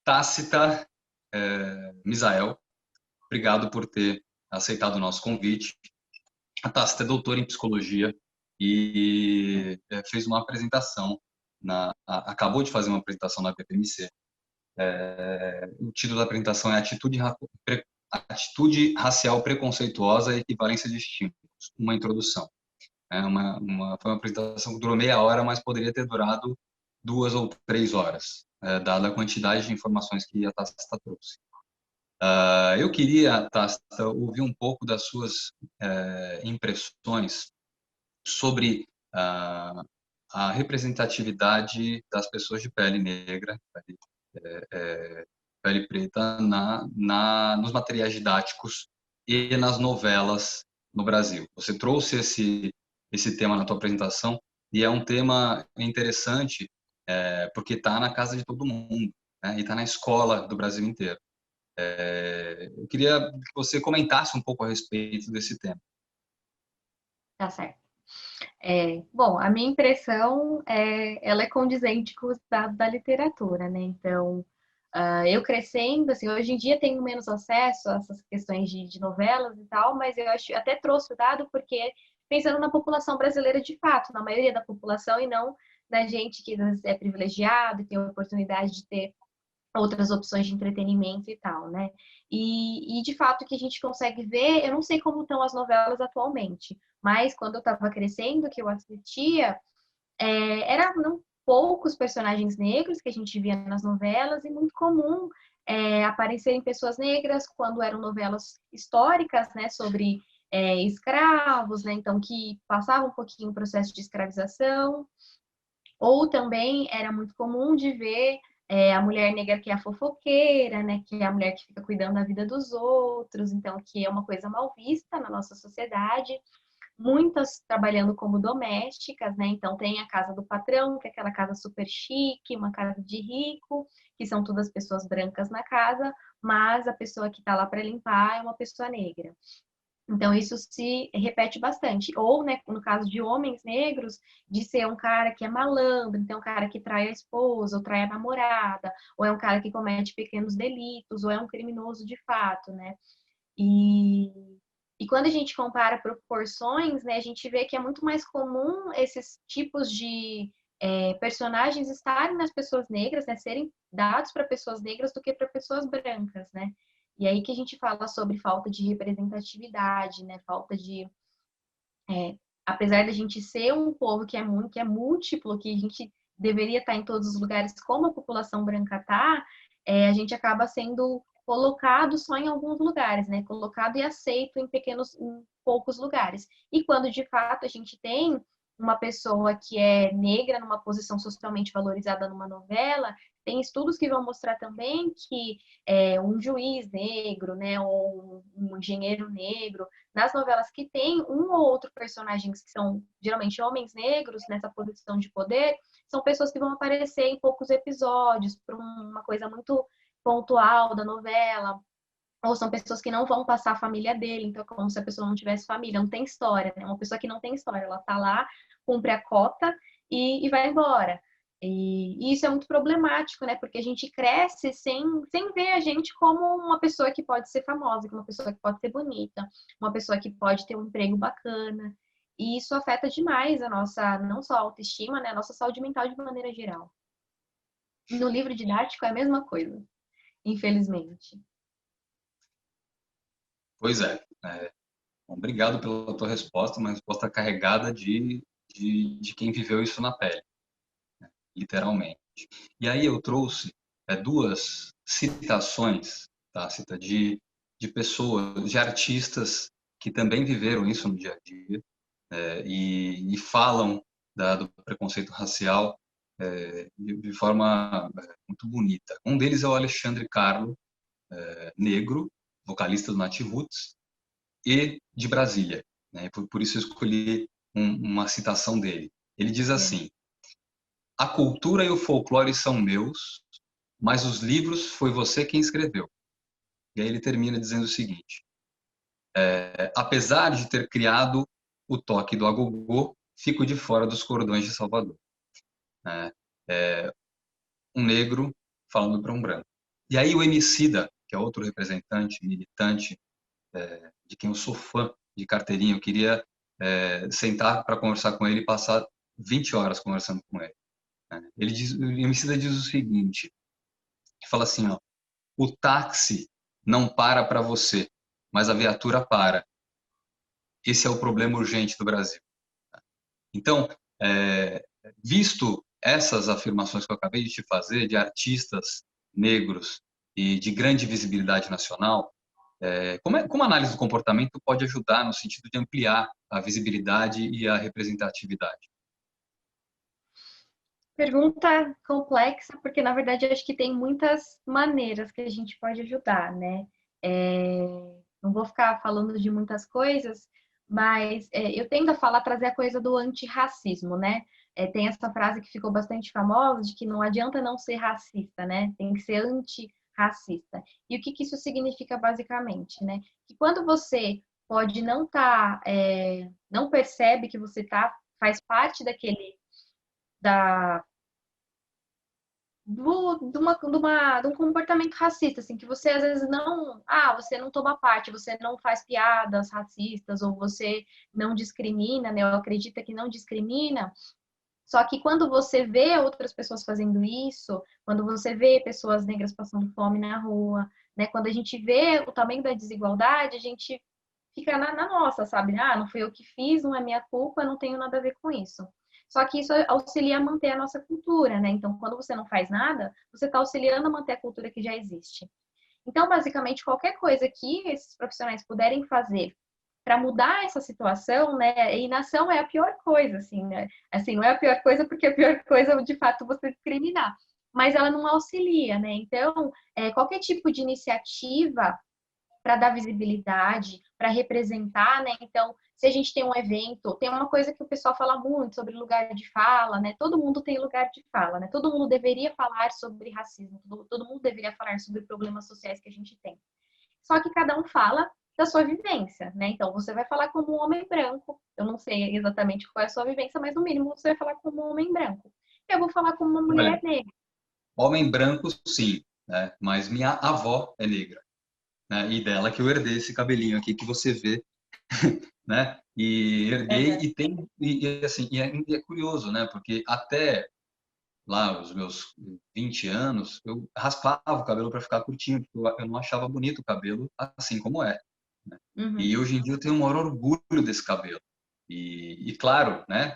Tácita, Misael, obrigado por ter aceitado o nosso convite. A Tácita é doutora em psicologia e fez uma apresentação, acabou de fazer uma apresentação na PPMC. O título da apresentação é Atitude Racial Preconceituosa e Equivalência de Estímulos, uma introdução. Foi uma apresentação que durou meia hora, mas poderia ter durado 2 ou 3 horas, dada a quantidade de informações que a Tácita trouxe. Eu queria, Tácita, ouvir um pouco das suas impressões sobre a representatividade das pessoas de pele negra, pele preta, nos materiais didáticos e nas novelas no Brasil. Você trouxe esse tema na tua apresentação e é um tema interessante porque está na casa de todo mundo, né? E está na escola do Brasil inteiro. Eu queria que você comentasse um pouco a respeito desse tema. Tá certo. Bom, a minha impressão ela é condizente com o estado da literatura, né? Então, eu crescendo, assim, hoje em dia tenho menos acesso a essas questões de novelas e tal, mas eu até trouxe o dado porque pensando na população brasileira de fato, na maioria da população e não na gente que é privilegiado e tem a oportunidade de ter outras opções de entretenimento e tal, né? E de fato que a gente consegue ver, eu não sei como estão as novelas atualmente, mas quando eu estava crescendo, que eu assistia, eram poucos personagens negros que a gente via nas novelas e muito comum aparecerem pessoas negras quando eram novelas históricas, né, sobre escravos, né, então que passavam um pouquinho o processo de escravização, ou também era muito comum de ver a mulher negra que é a fofoqueira, né, que é a mulher que fica cuidando da vida dos outros, então que é uma coisa mal vista na nossa sociedade. Muitas trabalhando como domésticas, né? Então tem a casa do patrão, que é aquela casa super chique, uma casa de rico, que são todas pessoas brancas na casa, mas a pessoa que está lá para limpar é uma pessoa negra. Então, isso se repete bastante. Ou, né, no caso de homens negros, de ser um cara que é malandro, então, um cara que trai a esposa, ou trai a namorada, ou é um cara que comete pequenos delitos, ou é um criminoso de fato, né? E, e quando a gente compara proporções, né, a gente vê que é muito mais comum esses tipos de personagens estarem nas pessoas negras, né, serem dados para pessoas negras do que para pessoas brancas, né? E aí que a gente fala sobre falta de representatividade, né? Falta de, apesar da gente ser um povo que é muito, que é múltiplo, que a gente deveria estar em todos os lugares como a população branca está, a gente acaba sendo colocado só em alguns lugares, né? Colocado e aceito em poucos lugares. E quando de fato a gente tem uma pessoa que é negra numa posição socialmente valorizada numa novela, tem estudos que vão mostrar também que um juiz negro, né, ou um engenheiro negro, nas novelas que tem um ou outro personagens que são geralmente homens negros nessa posição de poder, são pessoas que vão aparecer em poucos episódios, por uma coisa muito pontual da novela, ou são pessoas que não vão passar a família dele, então é como se a pessoa não tivesse família, não tem história, né? Uma pessoa que não tem história, ela tá lá, cumpre a cota e vai embora. E isso é muito problemático, né? Porque a gente cresce sem ver a gente como uma pessoa que pode ser famosa, uma pessoa que pode ser bonita, uma pessoa que pode ter um emprego bacana. E isso afeta demais a nossa, não só a autoestima, né? A nossa saúde mental de maneira geral. No livro didático é a mesma coisa, infelizmente. Pois é. Obrigado pela tua resposta, uma resposta carregada de quem viveu isso na pele, literalmente. E aí eu trouxe 2 citações, Tácita, de pessoas, de artistas que também viveram isso no dia a dia e falam do preconceito racial de forma muito bonita. Um deles é o Alexandre Carlo, negro, vocalista do Nat Roots, e de Brasília, né? Por isso eu escolhi uma citação dele. Ele diz assim: a cultura e o folclore são meus, mas os livros foi você quem escreveu. E aí ele termina dizendo o seguinte: apesar de ter criado o toque do agogô, fico de fora dos cordões de Salvador. Um negro falando para um branco. E aí o Emicida, que é outro representante, militante, de quem eu sou fã de carteirinha, eu queria sentar para conversar com ele e passar 20 horas conversando com ele. O Emicida diz o seguinte, fala assim, ó, o táxi não para você, mas a viatura para. Esse é o problema urgente do Brasil. Então, visto essas afirmações que eu acabei de te fazer, de artistas negros e de grande visibilidade nacional, como a análise do comportamento pode ajudar no sentido de ampliar a visibilidade e a representatividade? Pergunta complexa, porque na verdade eu acho que tem muitas maneiras que a gente pode ajudar, né? Não vou ficar falando de muitas coisas, mas eu tendo a falar, trazer a coisa do antirracismo, né? Tem essa frase que ficou bastante famosa de que não adianta não ser racista, né? Tem que ser antirracista. E o que isso significa basicamente, né? Que quando você pode não não percebe que você faz parte da, de um comportamento racista, assim, que você às vezes você não toma parte, você não faz piadas racistas, ou você não discrimina, né, ou acredita que não discrimina, só que quando você vê outras pessoas fazendo isso, quando você vê pessoas negras passando fome na rua, né, quando a gente vê o tamanho da desigualdade, a gente fica na nossa, sabe? Ah, não fui eu que fiz, não é minha culpa, não tenho nada a ver com isso. Só que isso auxilia a manter a nossa cultura, né? Então, quando você não faz nada, você está auxiliando a manter a cultura que já existe. Então, basicamente, qualquer coisa que esses profissionais puderem fazer para mudar essa situação, né? A inação é a pior coisa, assim, né? Assim, não é a pior coisa porque a pior coisa é, de fato, você discriminar. Mas ela não auxilia, né? Então, qualquer tipo de iniciativa para dar visibilidade, para representar, né? Então, se a gente tem um evento, tem uma coisa que o pessoal fala muito sobre lugar de fala, né? Todo mundo tem lugar de fala, né? Todo mundo deveria falar sobre racismo, todo mundo deveria falar sobre problemas sociais que a gente tem. Só que cada um fala da sua vivência, né? Então, você vai falar como um homem branco. Eu não sei exatamente qual é a sua vivência, mas no mínimo você vai falar como um homem branco. Eu vou falar como uma mulher Olha, negra. homem branco, sim, né? Mas minha avó é negra, né? E dela que eu herdei esse cabelinho aqui que você vê, né? E herdei Uhum. e tem assim, é curioso, né? Porque até lá os meus 20 anos, eu raspava o cabelo para ficar curtinho, porque eu não achava bonito o cabelo assim como é, né? E Uhum. hoje em dia eu tenho o maior orgulho desse cabelo. E claro, né?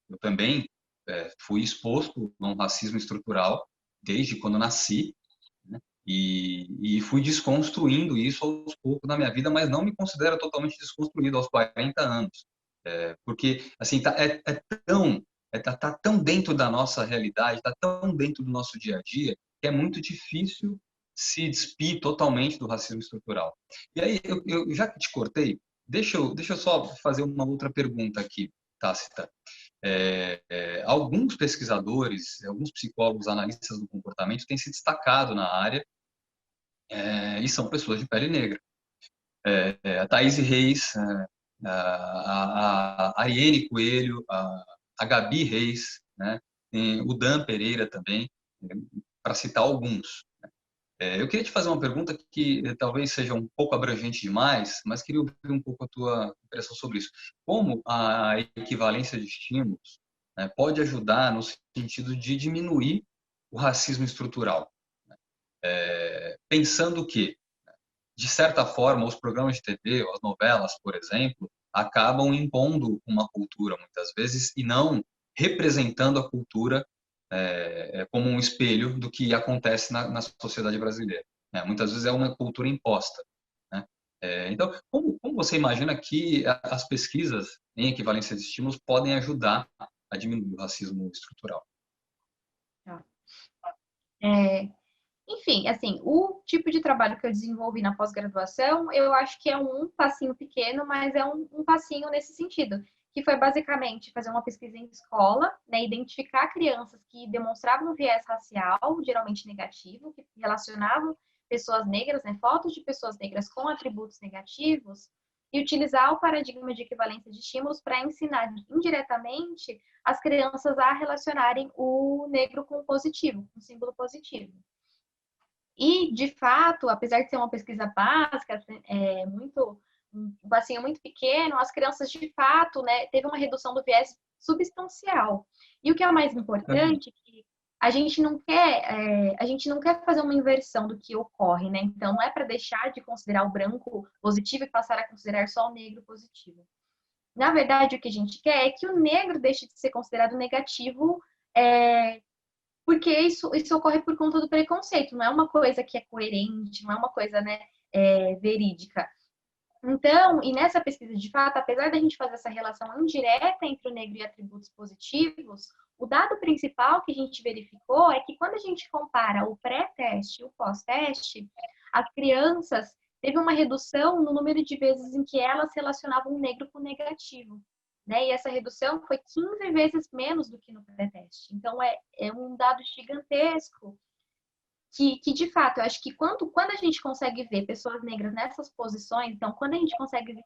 Eu também fui exposto a um racismo estrutural desde quando nasci, né? E fui desconstruindo isso aos poucos na minha vida, mas não me considero totalmente desconstruído aos 40 anos. Porque, assim, tá tão dentro da nossa realidade, tá tão dentro do nosso dia a dia, que é muito difícil se despir totalmente do racismo estrutural. E aí, já que te cortei, deixa eu só fazer uma outra pergunta aqui, Tácita. Alguns pesquisadores, alguns psicólogos, analistas do comportamento têm se destacado na área e são pessoas de pele negra. A Thaís Reis, a Ariene Coelho, a Gabi Reis, né? O Dan Pereira também, para citar alguns. Eu queria te fazer uma pergunta que talvez seja um pouco abrangente demais, mas queria ouvir um pouco a tua impressão sobre isso. Como a equivalência de estímulos, né, pode ajudar no sentido de diminuir o racismo estrutural? Pensando que, de certa forma, os programas de TV, as novelas, por exemplo, acabam impondo uma cultura muitas vezes e não representando a cultura como um espelho do que acontece na sociedade brasileira, né? Muitas vezes é uma cultura imposta, né? Então, como você imagina que as pesquisas em equivalência de estímulos podem ajudar a diminuir o racismo estrutural? Tá. É, Enfim, assim, o tipo de trabalho que eu desenvolvi na pós-graduação, eu acho que é um passinho pequeno, mas é um passinho nesse sentido, que foi basicamente fazer uma pesquisa em escola, né, identificar crianças que demonstravam viés racial, geralmente negativo, que relacionavam pessoas negras, né, fotos de pessoas negras com atributos negativos, e utilizar o paradigma de equivalência de estímulos para ensinar indiretamente as crianças a relacionarem o negro com o positivo, com o símbolo positivo. E, de fato, apesar de ser uma pesquisa básica, um bacinho muito pequeno, as crianças, de fato, né, teve uma redução do viés substancial. E o que é mais importante é que a gente não quer fazer uma inversão do que ocorre, né? Então, não é para deixar de considerar o branco positivo e passar a considerar só o negro positivo. Na verdade, o que a gente quer é que o negro deixe de ser considerado negativo, porque isso ocorre por conta do preconceito, não é uma coisa que é coerente, não é uma coisa, né, verídica. Então, e nessa pesquisa de fato, apesar da gente fazer essa relação indireta entre o negro e atributos positivos, o dado principal que a gente verificou é que quando a gente compara o pré-teste e o pós-teste, as crianças teve uma redução no número de vezes em que elas relacionavam o negro com o negativo. Né? E essa redução foi 15 vezes menos do que no pré-teste. Então, é um dado gigantesco que, de fato, eu acho que quando a gente consegue ver pessoas negras nessas posições, então, quando a gente consegue ver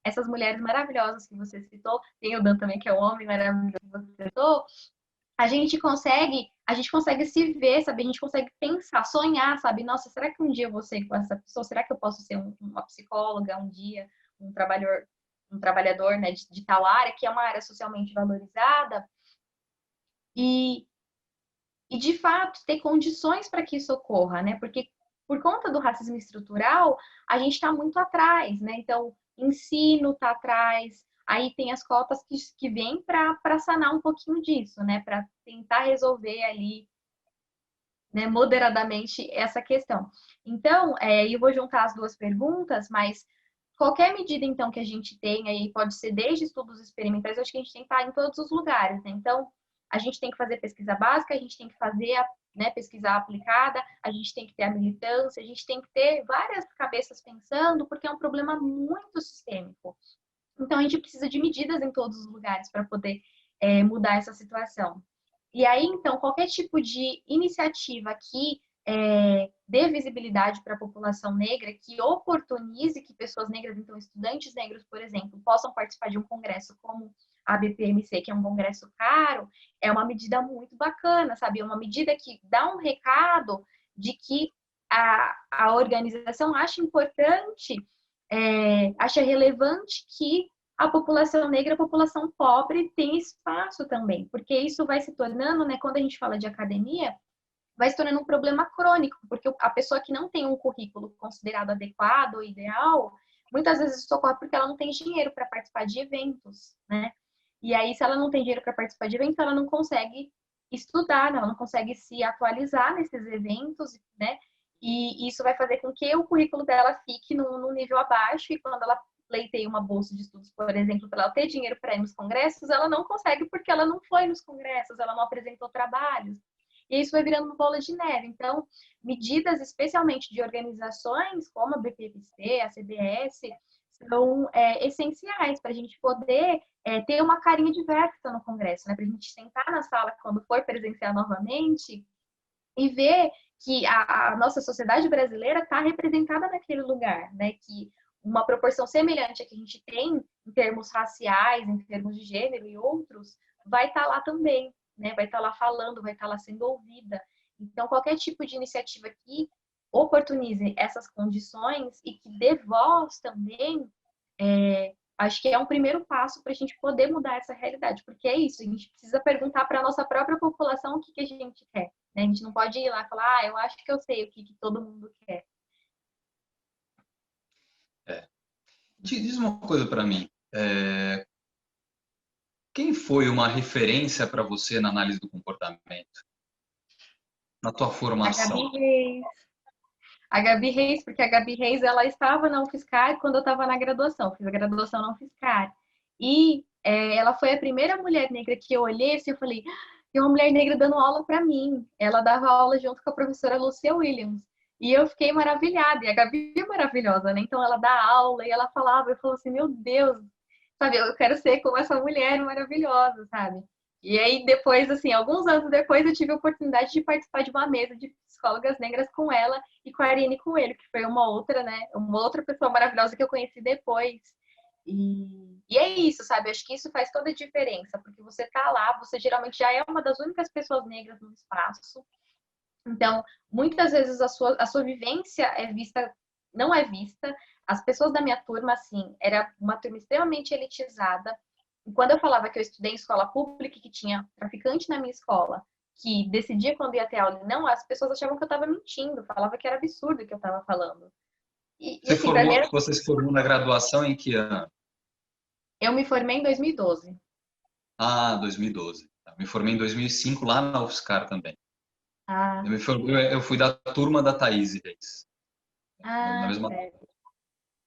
essas mulheres maravilhosas que você citou, tem o Dan também, que é o homem maravilhoso que você citou, a gente consegue se ver, sabe? A gente consegue pensar, sonhar, sabe? Nossa, será que um dia eu vou ser com essa pessoa? Será que eu posso ser uma psicóloga um dia, um trabalhador, né, de tal área, que é uma área socialmente valorizada? E de fato, ter condições para que isso ocorra, né? Porque por conta do racismo estrutural, a gente está muito atrás, né? Então, ensino está atrás, aí tem as cotas que vêm para sanar um pouquinho disso, né? Para tentar resolver ali, né, moderadamente essa questão. Então, eu vou juntar as duas perguntas, mas qualquer medida, então, que a gente tenha, aí pode ser desde estudos experimentais, eu acho que a gente tem que estar em todos os lugares, né? Então, a gente tem que fazer pesquisa básica, a gente tem que fazer né, pesquisa aplicada, a gente tem que ter a militância, a gente tem que ter várias cabeças pensando, porque é um problema muito sistêmico. Então, a gente precisa de medidas em todos os lugares para poder mudar essa situação. E aí, então, qualquer tipo de iniciativa que dê visibilidade para a população negra, que oportunize que pessoas negras, então estudantes negros, por exemplo, possam participar de um congresso como a BPMC, que é um congresso caro, é uma medida muito bacana, sabe? É uma medida que dá um recado de que a organização acha importante, acha relevante que a população negra, a população pobre tem espaço também, porque isso vai se tornando, né, quando a gente fala de academia, vai se tornando um problema crônico, porque a pessoa que não tem um currículo considerado adequado ou ideal, muitas vezes isso ocorre porque ela não tem dinheiro para participar de eventos, né? E aí, se ela não tem dinheiro para participar de eventos, ela não consegue estudar, né? Ela não consegue se atualizar nesses eventos, né? E isso vai fazer com que o currículo dela fique no nível abaixo, e quando ela pleiteia uma bolsa de estudos, por exemplo, para ela ter dinheiro para ir nos congressos, ela não consegue porque ela não foi nos congressos, ela não apresentou trabalhos. E isso vai virando uma bola de neve. Então, medidas, especialmente de organizações como a BPMC, a CBS, são essenciais para a gente poder ter uma carinha diversa no Congresso, né? Para a gente sentar na sala quando for presenciar novamente e ver que a nossa sociedade brasileira está representada naquele lugar, né? Que uma proporção semelhante a que a gente tem em termos raciais, em termos de gênero e outros, vai estar lá também, né? Vai estar lá falando, vai estar lá sendo ouvida. Então, qualquer tipo de iniciativa que oportunize essas condições e que dê voz também, acho que é um primeiro passo para a gente poder mudar essa realidade, porque é isso, a gente precisa perguntar para a nossa própria população o que a gente quer. Né? A gente não pode ir lá e falar, eu acho que eu sei o que todo mundo quer. Diz uma coisa para mim. Quem foi uma referência para você na análise do comportamento? Na tua A formação? Gabi Reis. A Gabi Reis, porque a Gabi Reis, ela estava na UFSCar quando eu estava na graduação. Fiz a graduação na UFSCar. E ela foi a primeira mulher negra que eu olhei assim, eu falei, tem uma mulher negra dando aula para mim. Ela dava aula junto com a professora Lucia Williams. E eu fiquei maravilhada. E a Gabi é maravilhosa, né? Então ela dá aula e ela falava, eu falo assim, meu Deus, sabe? Eu quero ser como essa mulher maravilhosa, sabe? E aí depois, assim, alguns anos depois, eu tive a oportunidade de participar de uma mesa de psicólogas negras com ela e com a Ariane Coelho, que foi uma outra, né? Uma outra pessoa maravilhosa que eu conheci depois. E é isso, sabe? Acho que isso faz toda a diferença, porque você tá lá, você geralmente já é uma das únicas pessoas negras no espaço. Então, muitas vezes a sua vivência é vista, não é vista. As pessoas da minha turma, assim, era uma turma extremamente elitizada. E quando eu falava que eu estudei em escola pública, que tinha traficante na minha escola, que decidia quando ia ter aula, não, as pessoas achavam que eu estava mentindo, falava que era absurdo o que eu estava falando. E assim, para mim, Você se formou na graduação em que ano? eu me formei em 2012. Ah, 2012. Me formei em 2005 lá na UFSCar também. Ah, Eu fui da turma da Thaís Reis, na ah, mesma. certo.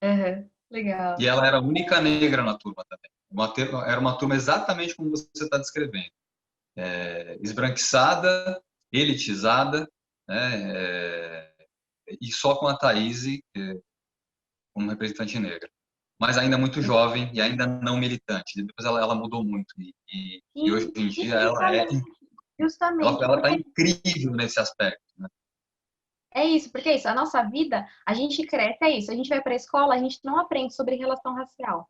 Uhum, E legal. ela era a única negra na turma também. Era uma turma exatamente como você está descrevendo. Esbranquiçada, elitizada, né? E só com a Thaís como representante negra. Mas ainda muito jovem e ainda não militante. Depois ela mudou muito. E hoje Sim, em e dia justamente, ela tá porque incrível nesse aspecto, né? é isso, porque é isso, a nossa vida, a gente cresce, é isso, a gente vai para a escola, a gente não aprende sobre relação racial.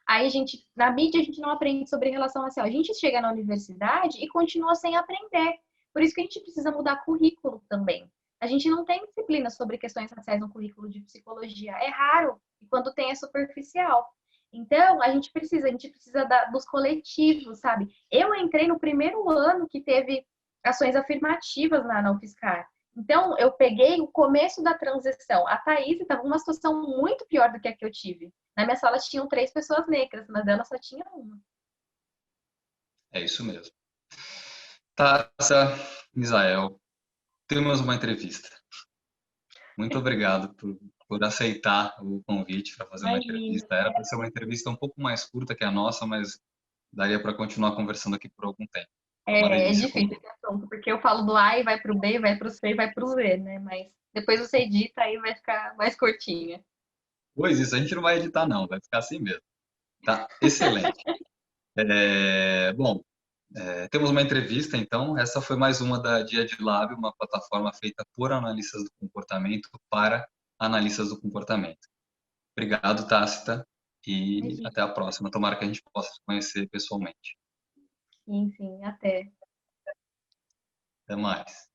Aí a gente, na mídia, a gente não aprende sobre relação racial. A gente chega na universidade e continua sem aprender. Por isso que a gente precisa mudar currículo também. A gente não tem disciplina sobre questões raciais no currículo de psicologia. É raro, e quando tem é superficial. Então, a gente precisa dos coletivos, sabe? Eu entrei no primeiro ano que teve ações afirmativas na UFSCar. Então, eu peguei o começo da transição. A Thaís estava numa situação muito pior do que a que eu tive. Na minha sala tinham 3 pessoas negras, mas dela só tinha uma. É isso mesmo. Tassa, Misael, temos uma entrevista. Muito obrigado por aceitar o convite para fazer uma Imagina. entrevista. Era para ser uma entrevista um pouco mais curta que a nossa, mas daria para continuar conversando aqui por algum tempo. Foi uma É delícia difícil conversar. esse assunto, porque eu falo do A e vai pro B, vai pro C e vai pro Z, né? Mas depois você edita aí vai ficar mais curtinha. Pois isso, a gente não vai editar não, vai ficar assim mesmo. Tá excelente. Bom, temos uma entrevista, então. Essa foi mais uma da Dia de Lab, uma plataforma feita por analistas do comportamento para analistas do comportamento. Obrigado, Tácita, e Imagina. até a próxima. Tomara que a gente possa se conhecer pessoalmente. Sim, sim, até. Até mais.